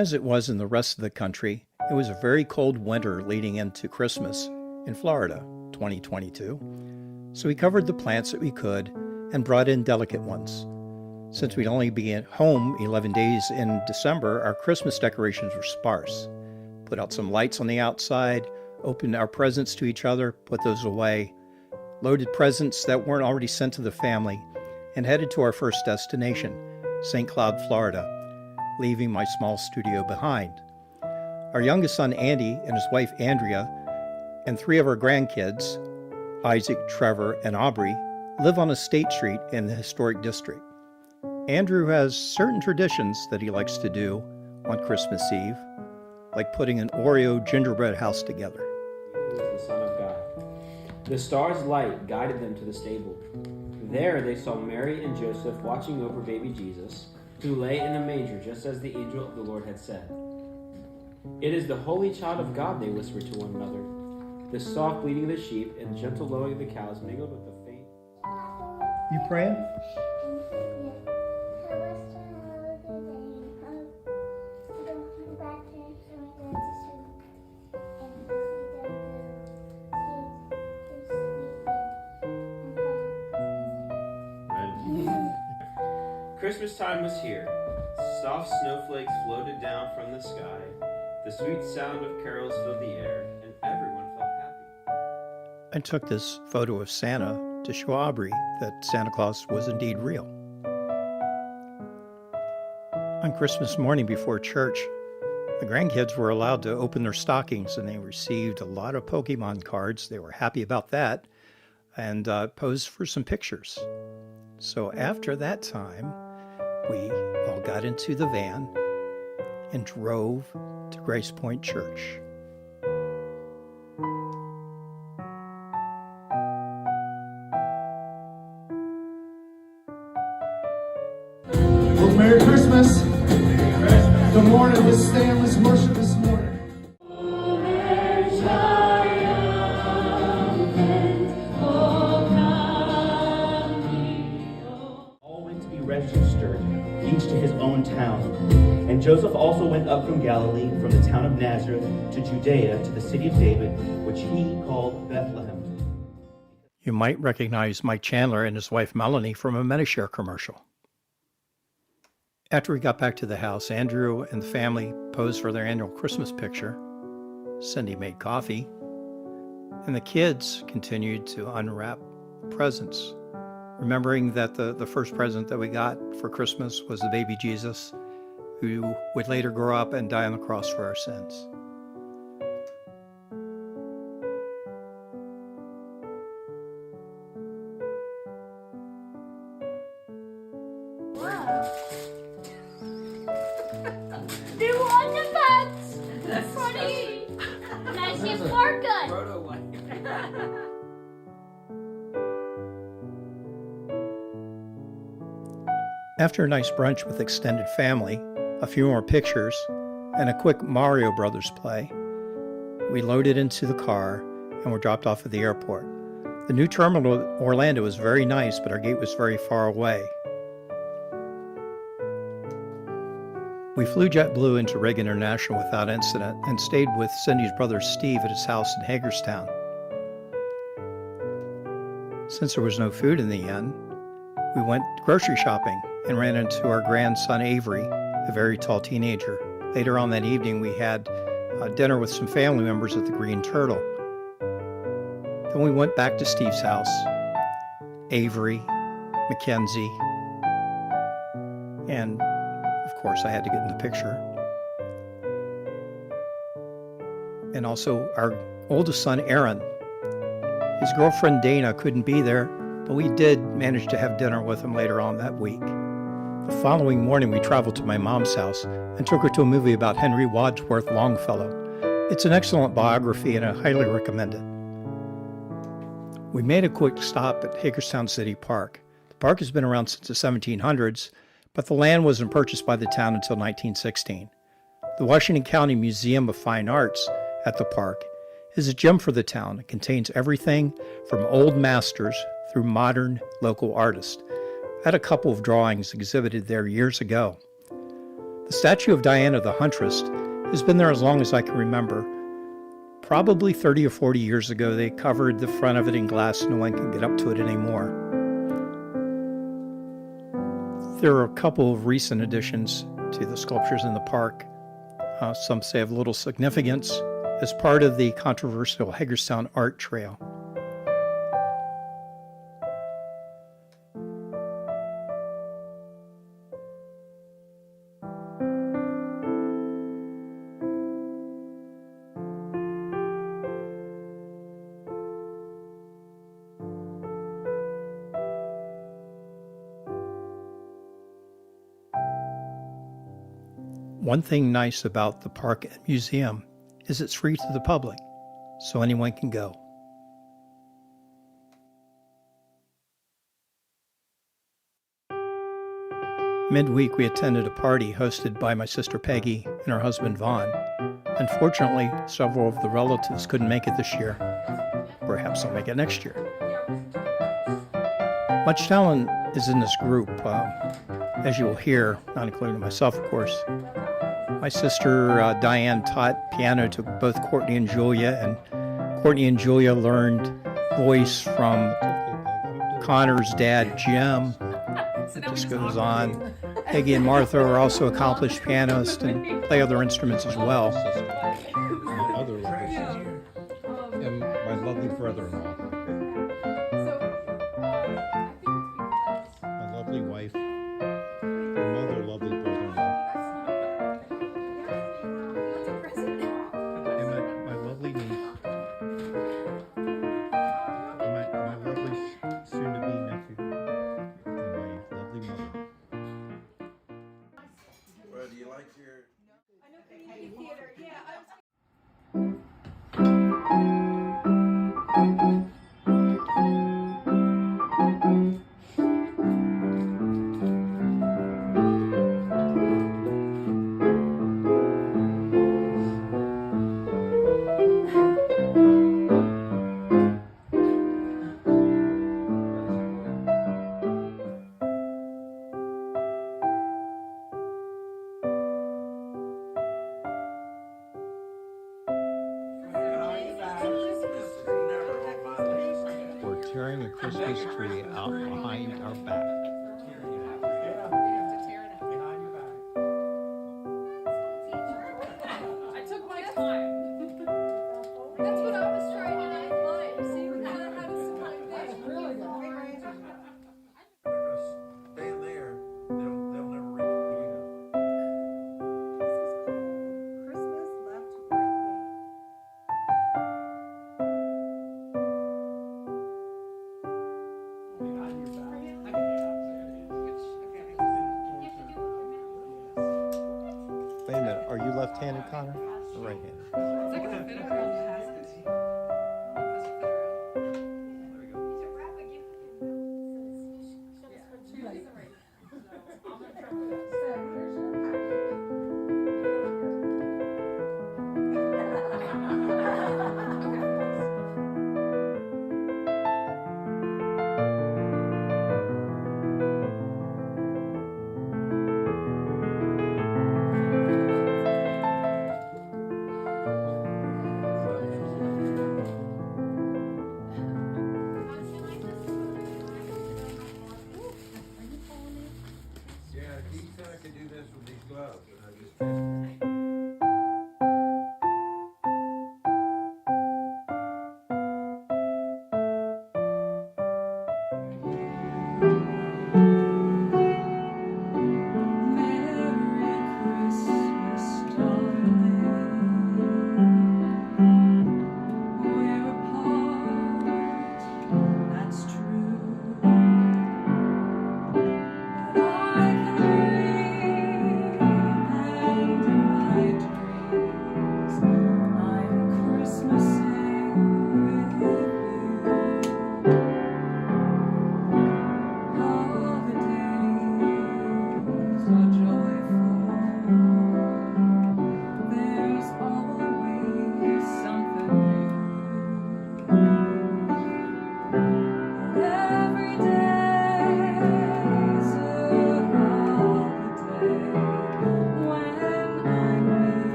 As it was in the rest of the country, it was a very cold winter leading into Christmas in Florida, 2022. So we covered the plants that we could and brought in delicate ones. Since we'd only be at home 11 days in December, our Christmas decorations were sparse. Put out some lights on the outside, opened our presents to each other, put those away, loaded presents that weren't already sent to the family, and headed to our first destination, St. Cloud, Florida, leaving my small studio behind. Our youngest son, Andy, and his wife, Andrea, and 3 of our grandkids, Isaac, Trevor, and Aubrey, live on a state street in the historic district. Andrew has certain traditions that he likes to do on Christmas Eve, like putting an Oreo gingerbread house together. He was the Son of God. The star's light guided them to the stable. There they saw Mary and Joseph watching over baby Jesus, who lay in a manger just as the angel of the Lord had said. "It is the Holy Child of God," they whispered to one another. The soft bleating of the sheep and gentle lowing of the cows mingled with the faint... You praying? Christmas time was here. Soft snowflakes floated down from the sky. The sweet sound of carols filled the air, and everyone felt happy. I took this photo of Santa to show Aubrey that Santa Claus was indeed real. On Christmas morning before church, the grandkids were allowed to open their stockings, and they received a lot of Pokemon cards. They were happy about that, and posed for some pictures. So after that time, we all got into the van and drove to Grace Point Church. Well, Merry Christmas. Good morning. Let's stand. Let's worship this morning. Registered, each to his own town. And Joseph also went up from Galilee, from the town of Nazareth to Judea, to the city of David, which he called Bethlehem. You might recognize Mike Chandler and his wife Melanie from a Medishare commercial. After we got back to the house, Andrew and the family posed for their annual Christmas picture. Cindy made coffee, and the kids continued to unwrap presents, remembering that the first present that we got for Christmas was the baby Jesus, who would later grow up and die on the cross for our sins. They want the pets! That's funny! Nice gift for good! Proto one. After a nice brunch with extended family, a few more pictures, and a quick Mario Brothers play, we loaded into the car and were dropped off at the airport. The new terminal at Orlando was very nice, but our gate was very far away. We flew JetBlue into Reagan International without incident and stayed with Cindy's brother Steve at his house in Hagerstown. Since there was no food in the inn, we went grocery shopping and ran into our grandson Avery, a very tall teenager. Later on that evening, we had dinner with some family members at the Green Turtle. Then we went back to Steve's house. Avery, Mackenzie, and of course I had to get in the picture. And also our oldest son Aaron. His girlfriend Dana couldn't be there, but we did manage to have dinner with him later on that week. The following morning, we traveled to my mom's house and took her to a movie about Henry Wadsworth Longfellow. It's an excellent biography, and I highly recommend it. We made a quick stop at Hagerstown City Park. The park has been around since the 1700s, but the land wasn't purchased by the town until 1916. The Washington County Museum of Fine Arts at the park is a gem for the town. It contains everything from old masters through modern local artists. I had a couple of drawings exhibited there years ago. The statue of Diana the Huntress has been there as long as I can remember. Probably 30 or 40 years ago, they covered the front of it in glass. No one can get up to it anymore. There are a couple of recent additions to the sculptures in the park. Some say of little significance as part of the controversial Hagerstown Art Trail. One thing nice about the park and museum is it's free to the public, so anyone can go. Midweek, we attended a party hosted by my sister Peggy and her husband Vaughn. Unfortunately, several of the relatives couldn't make it this year. Perhaps they'll make it next year. Much talent is in this group, as you will hear, not including myself, of course. My sister Diane taught piano to both Courtney and Julia, and Courtney and Julia learned voice from Connor's dad, Jim. It just goes on. Peggy and Martha are also accomplished pianists and play other instruments as well. My other lovely sister, and my lovely brother-in-law, my lovely wife, and other lovely brother-in-law, and my lovely niece, and my lovely soon-to-be nephew, and my lovely mother. Well, do you like your... We're tearing a Christmas tree out behind our back. I took my time. That's what I was trying to do. Mine. See, we kind of had a similar thing. Really good. Stay there. They'll never reach between us. Christmas left right game. Behind your back.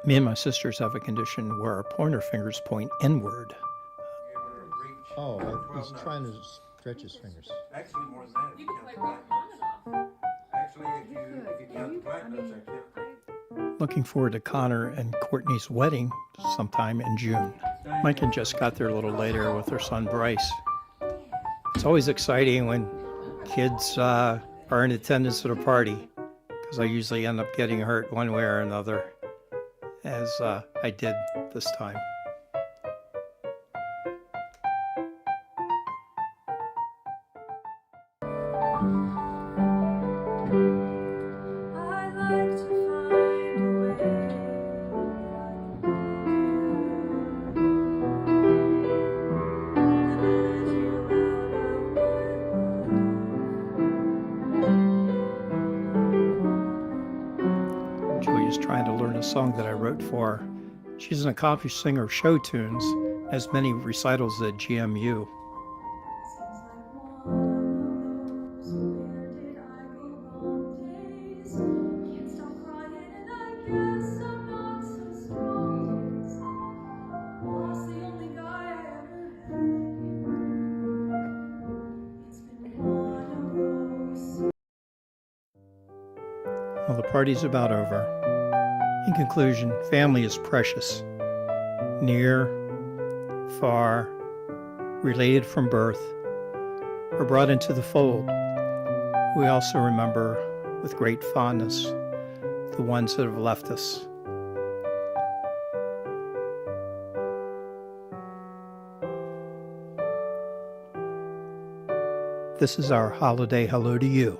Me and my sisters have a condition where our pointer fingers point inward. You're able to reach Oh, 12 he's trying to notes. stretch his fingers. Actually, more than that. If You you can play count rock the on flat and off. notes. Actually, if you count the flat notes, I can't. Looking forward to Connor and Courtney's wedding sometime in June. Mike and Jess got there a little later with their son Bryce. It's always exciting when kids are in attendance at a party, because I usually end up getting hurt one way or another, as I did this time. I'd like to find a way that Julia's trying to learn a song that I wrote for her. She's an accomplished singer of show tunes, has many recitals at GMU. Well, the party's about over. In conclusion, family is precious. Near, far, related from birth, or brought into the fold. We also remember with great fondness the ones that have left us. This is our holiday hello to you.